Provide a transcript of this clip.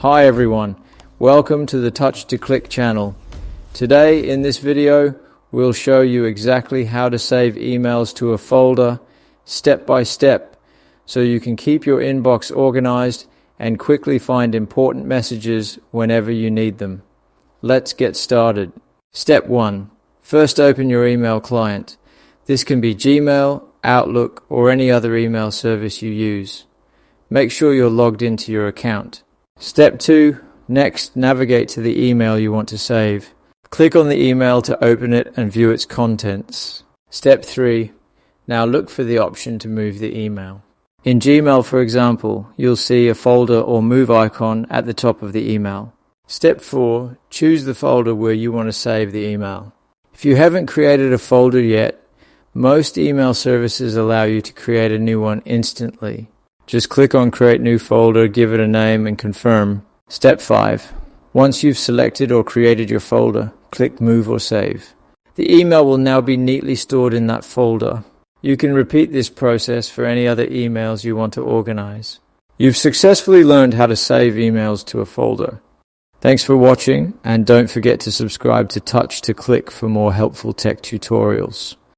Hi everyone, welcome to the Touch to Click channel. Today in this video we'll show you exactly how to save emails to a folder step by step so you can keep your inbox organized and quickly find important messages whenever you need them. Let's get started. Step 1. First open your email client. This can be Gmail, Outlook or any other email service you use. Make sure you're logged into your account. Step 2. Next, navigate to the email you want to save. Click on the email to open it and view its contents. Step 3. Now look for the option to move the email. In Gmail, for example, you'll see a folder or move icon at the top of the email. Step 4. Choose the folder where you want to save the email. If you haven't created a folder yet, most email services allow you to create a new one instantly. Just click on Create New Folder, give it a name and confirm. Step 5. Once you've selected or created your folder, click Move or Save. The email will now be neatly stored in that folder. You can repeat this process for any other emails you want to organize. You've successfully learned how to save emails to a folder. Thanks for watching, and don't forget to subscribe to Touch to Click for more helpful tech tutorials.